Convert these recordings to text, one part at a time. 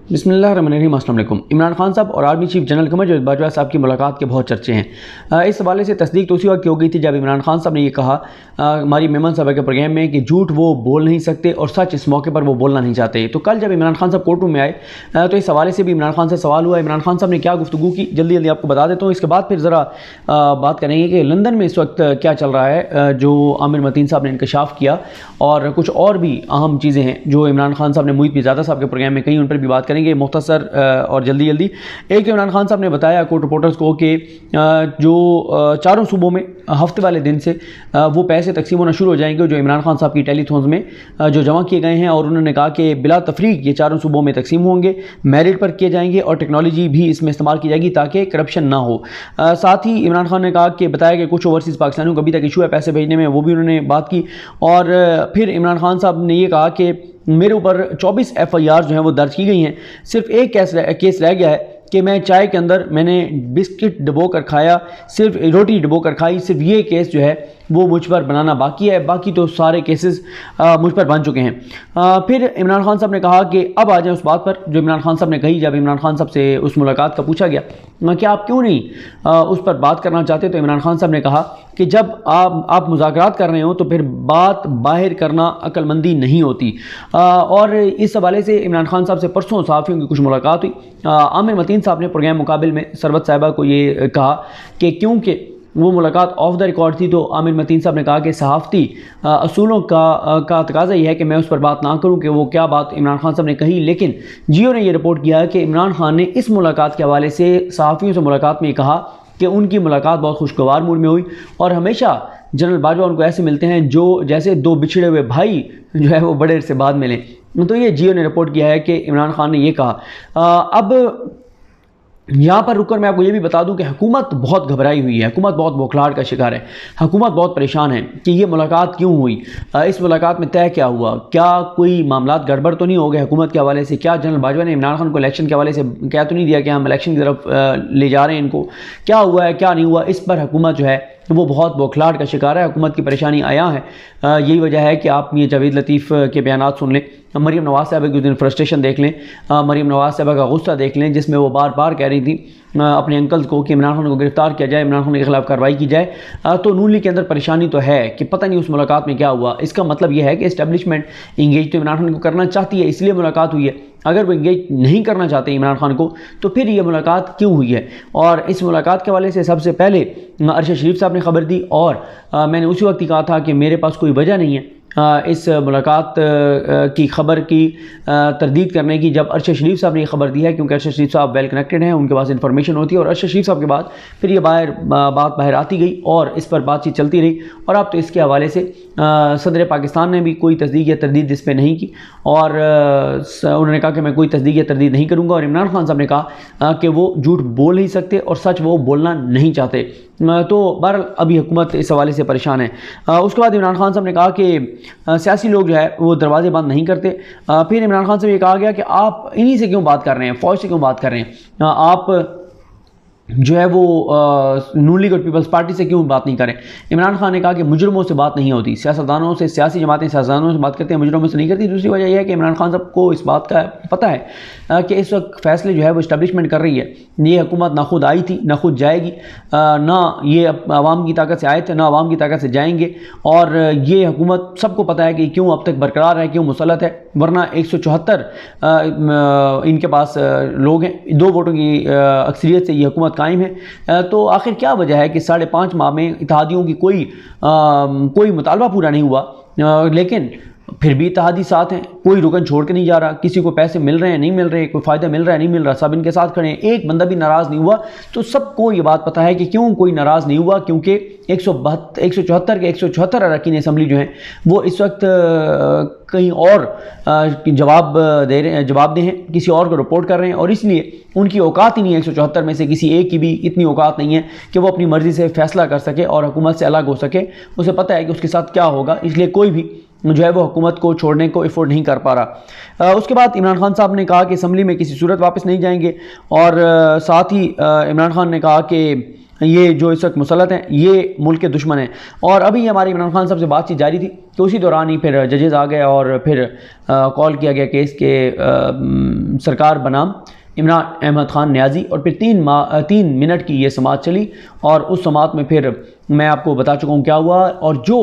बिस्मिल्लाहिर्रहमानिर्रहीम। अस्सलाम वालेकुम। इमरान खान साहब और army chief general Qamar Javed Bajwa साहब की मुलाकात के बहुत चर्चे हैं। इस हवाले से तस्दीक तो उसी वक्त की हो गई थी जब इमरान खान साहब ने ये कहा हमारी मेमन साहब के प्रोग्राम में कि झूठ वो बोल नहीं सकते और सच इस मौके पर वो बोलना नहीं चाहते। तो कल जब इमरान खान साहब कोर्ट रूम में आए तो इस हवाले से भी इमरान खान से सवाल हुआ। इमरान खान साहब ने क्या गुफ्तगू की, जल्दी जल्दी आपको बता देता हूँ। इसके बाद फिर ज़रा बात करेंगे कि लंदन में इस वक्त क्या चल रहा है, जो आमिर मतीन साहब ने इंकशाफ किया, और कुछ और भी अहम चीज़ें हैं जो इमरान खान साहब ने मुईद पिज़ादा साहब के प्रोग्राम में कहीं, उन पर भी बात करेंगे मुख्तसर और जल्दी जल्दी। एक तो इमरान खान साहब ने बताया कोर्ट रिपोर्टर्स को कि जो चारों सूबों में हफ्ते वाले दिन से वो पैसे तकसीम होना शुरू हो जाएंगे जो इमरान खान साहब की टेलीथॉन्स में जो जमा किए गए हैं, और उन्होंने कहा कि बिला तफरीक ये चारों सूबों में तकसीम होंगे, मेरिट पर किए जाएंगे और टेक्नोलॉजी भी इसमें इस्तेमाल की जाएगी ताकि करप्शन ना हो। साथ ही इमरान खान ने कहा कि बताया कि कुछ ओवरसीज़ पाकिस्तानियों को अभी तक इशू है पैसे भेजने में, वो भी उन्होंने बात की। और फिर इमरान खान साहब ने ये कहा कि मेरे ऊपर 24 FIR जो हैं वो दर्ज की गई हैं, सिर्फ एक केस रह गया है कि मैं चाय के अंदर मैंने बिस्किट डुबो कर खाया, सिर्फ रोटी डुबो कर खाई, सिर्फ ये केस जो है वो मुझ पर बनाना बाकी है, बाकी तो सारे केसेस मुझ पर बन चुके हैं। फिर इमरान खान साहब ने कहा कि अब आ जाए उस बात पर जो इमरान खान साहब ने कही। जब इमरान खान साहब से उस मुलाकात का पूछा गया कि आप क्यों नहीं उस पर बात करना चाहते, तो इमरान खान साहब ने कहा कि जब आप मुज़ाकरात कर रहे हो तो फिर बात बाहर करना अक्लमंदी नहीं होती। और इस हवाले से इमरान खान साहब से परसों सहाफ़ियों की कुछ मुलाकात हुई। आमिर मतीन साहब ने प्रोग्राम मुकाबिल में सरवत साहिबा को ये कहा कि क्योंकि वो मुलाकात ऑफ द रिकॉर्ड थी, तो आमिर मतीन साहब ने कहा कि सहाफ़ती असूलों का तकाज़ा ये है कि मैं उस पर बात ना करूं कि वो क्या बात इमरान खान साहब ने कही। लेकिन जियो ने यह रिपोर्ट किया है कि इमरान खान ने इस मुलाकात के हवाले से सहाफ़ियों से मुलाकात में कहा कि उनकी मुलाकात बहुत खुशगवार मूड में हुई और हमेशा जनरल बाजवा उनको ऐसे मिलते हैं जो जैसे दो बिछड़े हुए भाई जो है वो बड़े अरसे बाद मिले। तो ये जियो ने रिपोर्ट किया है कि इमरान खान ने ये कहा। अब यहाँ पर रुककर मैं आपको ये भी बता दूं कि हुकूमत बहुत घबराई हुई है, हुकूमत बहुत बौखलाहट का शिकार है, हुकूमत बहुत परेशान है कि ये मुलाकात क्यों हुई, इस मुलाकात में तय क्या हुआ, क्या कोई मामलात गड़बड़ तो नहीं हो गए हुकूमत के हवाले से, क्या जनरल बाजवा ने इमरान खान को इलेक्शन के हवाले से कह तो नहीं दिया कि हम इलेक्शन की तरफ ले जा रहे हैं इनको, क्या हुआ है क्या नहीं हुआ। इस पर हुकूमत जो है वो बहुत बौखलाहट का शिकार है, हुकूमत की परेशानी आया है। यही वजह है कि आप ये जावेद लतीफ़ के बयानात सुन लें, मरीम नवाज़ साहबा की उस दिन फ्रस्ट्रेशन देख लें, मरीम नवाज़ साहबा का गुस्सा देख लें, जिसमें वो बार बार कह रही थी अपने अंकल्स को कि इमरान खान को गिरफ्तार किया जाए, इमरान खान के खिलाफ कार्रवाई की जाए। तो नून लीग के अंदर परेशानी तो है कि पता नहीं उस मुलाकात में क्या हुआ। इसका मतलब यह है कि इस्टेब्लिशमेंट इंगेज तो इमरान खान को करना चाहती है, इसलिए मुलाकात हुई है। अगर वो इंगेज नहीं करना चाहते इमरान खान को तो फिर ये मुलाकात क्यों हुई है। और इस मुलाकात के हवाले से सबसे पहले अरशद शरीफ साहब ने खबर दी, और मैंने उसी वक्त ही कहा था कि मेरे पास कोई वजह नहीं है इस मुलाकात की खबर की तरदीद करने की, जब अरशद शरीफ साहब ने ये खबर दी है, क्योंकि अरशद शरीफ साहब वेल कनेक्टेड हैं, उनके पास इंफॉर्मेशन होती है। और अरशद शरीफ साहब के बाद फिर ये बात बाहर आती गई और इस पर बातचीत चलती रही। और अब तो इसके हवाले से सदर पाकिस्तान ने भी कोई तस्दीक या तरदीद इस पर नहीं की, और उन्होंने कहा कि मैं कोई तस्दीक या तरदीद नहीं करूँगा। और इमरान खान साहब ने कहा कि वो झूठ बोल नहीं सकते और सच वो बोलना नहीं चाहते। तो बहरहाल अभी हुकूमत इस हवाले से परेशान है। उसके बाद इमरान खान साहब ने कहा कि सियासी लोग जो है वो दरवाजे बंद नहीं करते। फिर इमरान खान से ये कहा गया कि आप इन्हीं से क्यों बात कर रहे हैं, फ़ौज से क्यों बात कर रहे हैं, आप जो है वो नून लीग और पीपल्स पार्टी से क्यों बात नहीं करें। इमरान खान ने कहा कि मुजरमों से बात नहीं होती, सियासतदानों से, सियासी जमातें सियासतदानों से बात करते हैं, मुजरमों से नहीं करती। दूसरी वजह यह है कि इमरान खान साहब को इस बात का पता है कि इस वक्त फैसले जो है वो इस्टेब्लिशमेंट कर रही है। ये हुकूमत ना खुद आई थी ना खुद जाएगी, ना ये आवाम की ताकत से आए थे ना आवाम की ताकत से जाएंगे। और ये हुकूमत सबको पता है कि क्यों अब तक बरकरार है, क्यों मुसल्लत है, वरना 174 इनके पास लोग हैं, 2 वोटों की अक्सरियत से ये हुकूमत कायम है। तो आखिर क्या वजह है कि 5.5 माह में इत्तेहादियों की कोई मुतालबा पूरा नहीं हुआ, लेकिन फिर भी इत्तेहादी साथ हैं, कोई रुकन छोड़ के नहीं जा रहा, किसी को पैसे मिल रहे हैं नहीं मिल रहे, कोई फ़ायदा मिल रहा है नहीं मिल रहा, सब इनके साथ खड़े हैं, एक बंदा भी नाराज़ नहीं हुआ। तो सबको ये बात पता है कि क्यों कोई नाराज़ नहीं हुआ, क्योंकि 174 के 174 अरकान असम्बली जो हैं वो इस वक्त कहीं और जवाब दे हैं, किसी और को रिपोर्ट कर रहे हैं, और इसलिए उनकी औकात ही नहीं है 174 में से किसी एक की भी इतनी औकात नहीं है कि वो अपनी मर्ज़ी से फ़ैसला कर सके और हुकूमत से अलग हो सके। उसे पता है कि उसके साथ क्या होगा, इसलिए कोई भी जो है वो हुकूमत को छोड़ने को एफोर्ड नहीं कर पा रहा। उसके बाद इमरान खान साहब ने कहा कि असम्बली में किसी सूरत वापस नहीं जाएंगे, और साथ ही इमरान खान ने कहा कि ये जो इस वक्त मुसल्लत हैं ये मुल्क के दुश्मन हैं। और अभी हमारे इमरान खान साहब से बातचीत जारी थी तो उसी दौरान ही फिर जजेस आ गए और फिर कॉल किया गया केस के सरकार बनाम इमरान अहमद ख़ान न्याजी, और फिर 3 मिनट की ये समाअत चली। और उस समाअत में फिर मैं आपको बता चुका हूँ क्या हुआ। और जो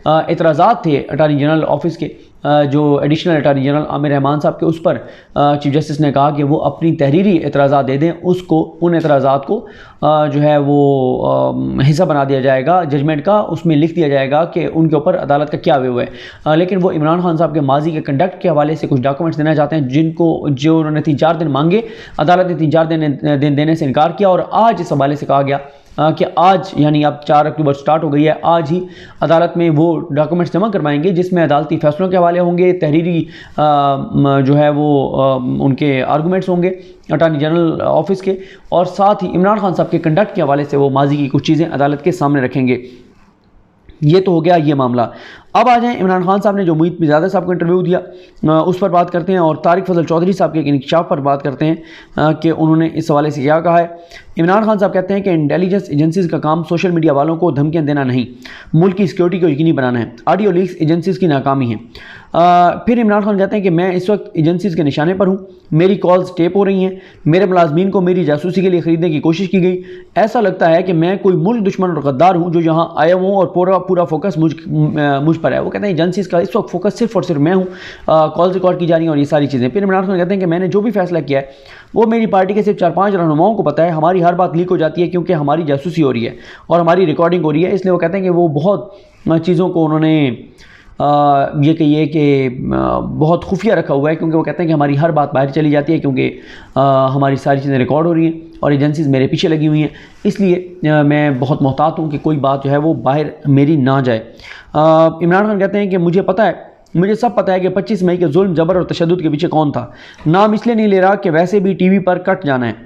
एतराज़ात थे अटारनी जनरल ऑफिस के, जो additional attorney general Aamir Rahman साहब के, उस पर चीफ जस्टिस ने कहा कि वो अपनी तहरीरी एतराज़ात दे दें, उसको उन एतराज़ात को जो है वो हिस्सा बना दिया जाएगा जजमेंट का, उसमें लिख दिया जाएगा कि उनके ऊपर अदालत का क्या व्यू है। लेकिन वो इमरान खान साहब के माजी के कंडक्ट के हवाले से कुछ डॉक्यूमेंट्स देना चाहते हैं जो उन्होंने 3-4 दिन मांगे, अदालत ने 3-4 दिन देने से इनकार किया। और आज इस हवाले से कहा गया कि आज यानी अब 4 अक्टूबर स्टार्ट हो गई है, आज ही अदालत में वो डॉक्यूमेंट्स जमा करवाएंगे जिसमें अदालती फैसलों के हवाले होंगे, तहरीरी जो है वो उनके आर्गूमेंट्स होंगे अटारनी जनरल ऑफिस के, और साथ ही इमरान खान साहब के कंडक्ट के हवाले से वो माजी की कुछ चीज़ें अदालत के सामने रखेंगे। ये तो हो गया ये मामला। अब आ जाएं इमरान खान साहब ने जो मोईद पिज़ादा साहब को इंटरव्यू दिया उस पर बात करते हैं, और तारिक फजल चौधरी साहब के इंकशाफ पर बात करते हैं कि उन्होंने इस हवाले से क्या कहा है। इमरान खान साहब कहते हैं कि इंटेलिजेंस एजेंसीज़ का काम सोशल मीडिया वालों को धमकियाँ देना नहीं, मुल्क की सिक्योरिटी को यकीनी बनाना है। ऑडियो लीक्स एजेंसीज़ की नाकामी है। फिर इमरान खान कहते हैं कि मैं इस वक्त एजेंसीज़ के निशाने पर हूँ, मेरी कॉल्स टेप हो रही हैं, मेरे मुलाजमीन को मेरी जासूसी के लिए ख़रीदने की कोशिश की गई, ऐसा लगता है कि मैं कोई मुल्क दुश्मन और गद्दार हूँ जो यहाँ आया हूँ और पूरा फोकस मुझ पर है। वो कहते हैं एजेंसीज़ का इस वक्त फोकस सिर्फ और सिर्फ मैं हूँ, कॉल्स रिकॉर्ड की जा रही हैं और ये सारी चीज़ें। फिर इमरान खान कहते हैं कि मैंने जो भी फैसला किया है वो मेरी पार्टी के सिर्फ 4-5 रहनुमाओं को पता है, हमारी हर बात लीक हो जाती है क्योंकि हमारी जासूसी हो रही है और हमारी रिकॉर्डिंग हो रही है। इसलिए वो कहते हैं कि वो बहुत चीज़ों को उन्होंने ये कहिए कि बहुत खुफिया रखा हुआ है, क्योंकि वो कहते हैं कि हमारी हर बात बाहर चली जाती है क्योंकि हमारी सारी चीज़ें रिकॉर्ड हो रही हैं और एजेंसीज़ मेरे पीछे लगी हुई हैं, इसलिए मैं बहुत मोहतात हूँ कि कोई बात जो है वो बाहर मेरी ना जाए। इमरान खान कहते हैं कि मुझे सब पता है कि 25 मई के जुल्म जबर और तशद्दुद के पीछे कौन था, नाम इसलिए नहीं ले रहा कि वैसे भी टीवी पर कट जाना है।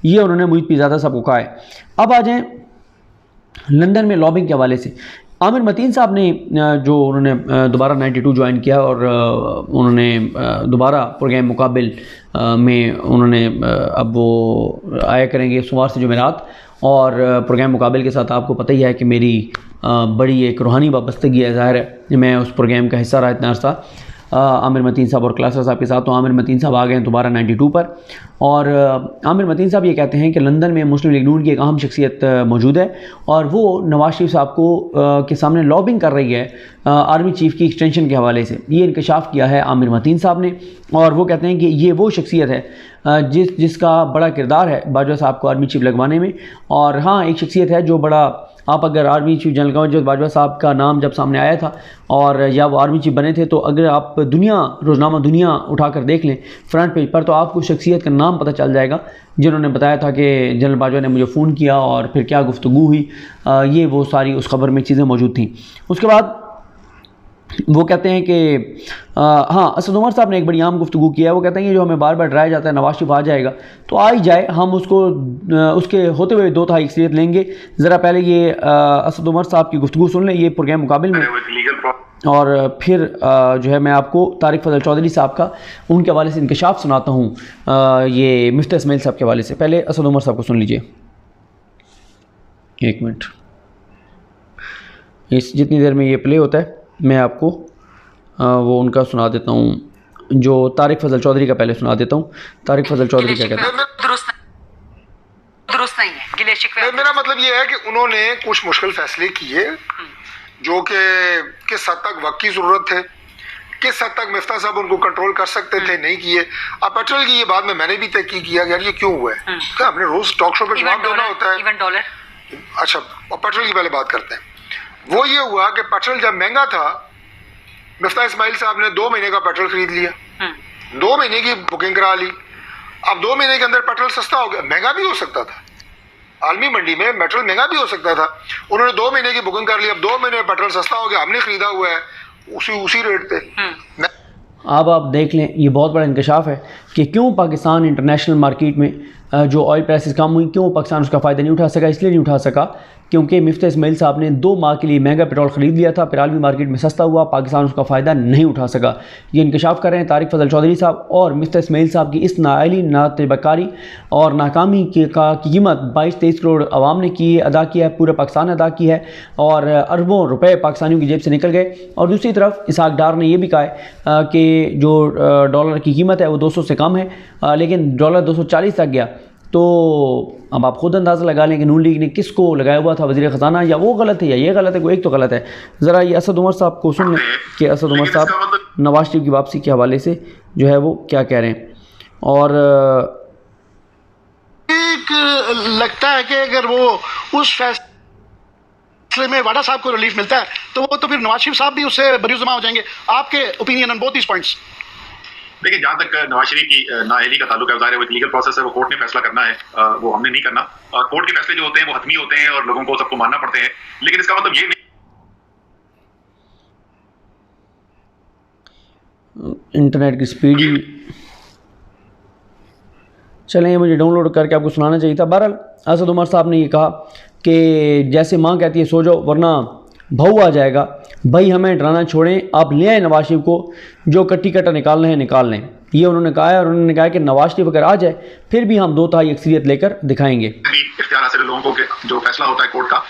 ये उन्होंने मोईद पिज़ादा साहब को कहा है। अब आ जाएँ लंदन में लॉबिंग के हवाले से। आमिर मतीन साहब ने जो उन्होंने दोबारा 92 ज्वाइन किया और उन्होंने दोबारा प्रोग्राम मुकाबिल में उन्होंने अब वो आया करेंगे सोमवार से जुमेरात, और प्रोग्राम मुकाबिल के साथ आपको पता ही है कि मेरी बड़ी एक रूहानी वाबस्तगी है। ज़ाहिर है मैं उस प्रोग्राम का हिस्सा रहा इतना अर्सा आमिर मतीन साहब और क्लासा साहब के साथ। तो आमिर मतीन साहब आ गए हैं दोबारा 92 पर, और आमिर मतीन साहब ये कहते हैं कि लंदन में मुस्लिम लीग नून की एक अहम शख्सियत मौजूद है और वो नवाज शरीफ साहब को के सामने लॉबिंग कर रही है आर्मी चीफ़ की एक्सटेंशन के हवाले से। ये इंकशाफ किया है आमिर मतीन साहब ने, और वो कहते हैं कि ये वो शख्सियत है जिसका बड़ा किरदार है बाजवा साहब को आर्मी चीफ़ लगवाने में। और हाँ, एक शख्सियत है जो बड़ा, आप अगर आर्मी चीफ जनरल कमर बाजवा साहब का नाम जब सामने आया था और या वो आर्मी चीफ बने थे, तो अगर आप रोज़नामा दुनिया उठाकर देख लें फ्रंट पेज पर, तो आपको शख्सियत का नाम पता चल जाएगा जिन्होंने बताया था कि जनरल बाजवा ने मुझे फ़ोन किया और फिर क्या गुफ्तगू हुई। ये वो सारी उस खबर में चीज़ें मौजूद थी। उसके बाद वो कहते हैं कि हाँ, असद उमर साहब ने एक बड़ी आम गुफ्तगू किया है। वो कहते हैं कि जो हमें बार बार डराया जाता है नवाज शरीफ आ जाएगा, तो आ ही जाए, हम उसको उसके होते हुए 2 तिहाई अक्सरियत लेंगे। ज़रा पहले ये असद उमर साहब की गुफ्तगू सुन लें ये प्रोग्राम मुकाबिल में, और फिर जो है मैं आपको तारिक फजल चौधरी साहब का उनके हवाले से इंकशाफ सुनाता हूँ ये मिफ्ता इस्माइल साहब के हवाले से। पहले असद उमर साहब को सुन लीजिए, 1 मिनट। इस जितनी देर में ये प्ले होता है मैं आपको वो उनका सुना देता हूँ, जो तारिक फजल चौधरी का पहले सुना देता हूँ। तारिक फजल चौधरी क्या कहते हैं? दुरुस्त नहीं है गिले शिकवे। मेरा मतलब ये है कि उन्होंने कुछ मुश्किल फैसले किए जो कि किस हद तक वक्त की जरूरत थे, किस हद तक मिफ्ता साहब उनको कंट्रोल कर सकते थे, नहीं किए। अब पेट्रोल की ये बात में मैंने भी तहकीक किया यार ये क्यों हुआ है, क्या हमने रोज टॉक शो पे जवाब देना होता है? Even dollar. अच्छा, पेट्रोल की पहले बात करते हैं। वो ये हुआ कि पेट्रोल जब महंगा था, मिफ्ता इस्माइल साहब ने 2 महीने का पेट्रोल खरीद लिया, 2 महीने की बुकिंग करा ली। अब 2 महीने के अंदर पेट्रोल सस्ता हो गया, महंगा भी हो सकता था, आलमी मंडी में पेट्रोल महंगा भी हो सकता था। उन्होंने 2 महीने की बुकिंग कर ली, अब 2 महीने में पेट्रोल सस्ता हो गया, हमने खरीदा हुआ है उसी रेट पे। अब आप देख लें, ये बहुत बड़ा इंकशाफ है कि क्यों पाकिस्तान इंटरनेशनल मार्केट में जो ऑयल प्राइसेस कम हुई, क्यों पाकिस्तान उसका फ़ायदा नहीं उठा सका। इसलिए नहीं उठा सका क्योंकि मिफ्ता इस्माइल साहब ने 2 माह के लिए महंगा पेट्रोल ख़रीद लिया था, फिर आलमी मार्केट में सस्ता हुआ, पाकिस्तान उसका फ़ायदा नहीं उठा सका। ये इंकशाफ कर रहे हैं तारिक फजल चौधरी साहब। और मिफ्ता इस्माइल साहब की इस नाअहली, नातजर्बाकारी और नाकामी की कीमत 22-23 करोड़ आवाम ने अदा किया है, पूरा पाकिस्तान ने अदा की है और अरबों रुपए पाकिस्तानियों की जेब से निकल गए। और दूसरी तरफ इसहाक डार ने यह भी कहा है कि जो डॉलर की कीमत है वो 200 से कम है, लेकिन डॉलर 240 तक गया। तो अब आप खुद अंदाज़ा लगा लें कि नून लीग ने किसको लगाया हुआ था वज़ीर ख़जाना, या वो गलत है या ये गलत है, कोई एक तो गलत है। ज़रा ये असद उमर साहब को सुन लें कि असद उमर साहब नवाज शरीफ की वापसी के हवाले से जो है वो क्या कह रहे हैं। और एक लगता है कि अगर वो उस फैसले में वाडा साहब को रिलीफ मिलता है तो फिर नवाज शरीफ साहब भी उससे बरीज़मा हो जाएंगे। आपके opinion on both these points? देखिए, जहाँ तक नवाज शरीफ की नाअहली का ताल्लुक है, वो एक लीगल प्रोसेस है, वो कोर्ट ने फैसला करना है, वो हमने नहीं करना। कोर्ट के फैसले जो होते हैं वो हतमी होते हैं और लोगों को सबको मानना पड़ते हैं, लेकिन इसका मतलब ये नहीं। इंटरनेट की स्पीड ही चलें, मुझे डाउनलोड करके आपको सुनाना चाहिए था। बहरहाल असद उमर साहब ने ये कहा कि जैसे माँ कहती है सो जाओ वरना बहू आ जाएगा, भाई हमें डराना छोड़ें, आप ले आए नवाज शरीफ को, जो कट्टी कट्टा निकालना है निकाल लें। ये उन्होंने कहा है और उन्होंने कहा कि नवाज शरीफ अगर आ जाए फिर भी हम 2/3 अक्सरियत लेकर दिखाएंगे। इख्तियार हासिल लोगों को जो फैसला होता है कोर्ट का।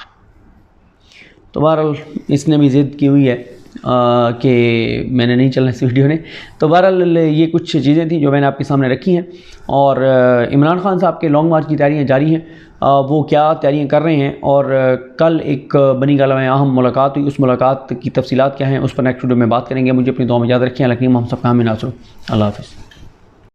तो बहरहाल इसने भी ज़िद की हुई है कि मैंने नहीं चलना इस वीडियो ने। तो बहरहाल ये कुछ चीज़ें थी जो मैंने आपके सामने रखी हैं। और इमरान खान साहब के लॉन्ग मार्च की तैयारियां जारी हैं, वो क्या तैयारियां कर रहे हैं। और कल एक बनी गाला में अहम मुलाकात हुई, उस मुलाकात की तफसीलात क्या हैं उस पर नेक्स्ट वीडियो में बात करेंगे। मुझे अपनी दुआ में याद रखें। लकीम हम सब का हमें नासो। अल्लाह हाफ़िज़।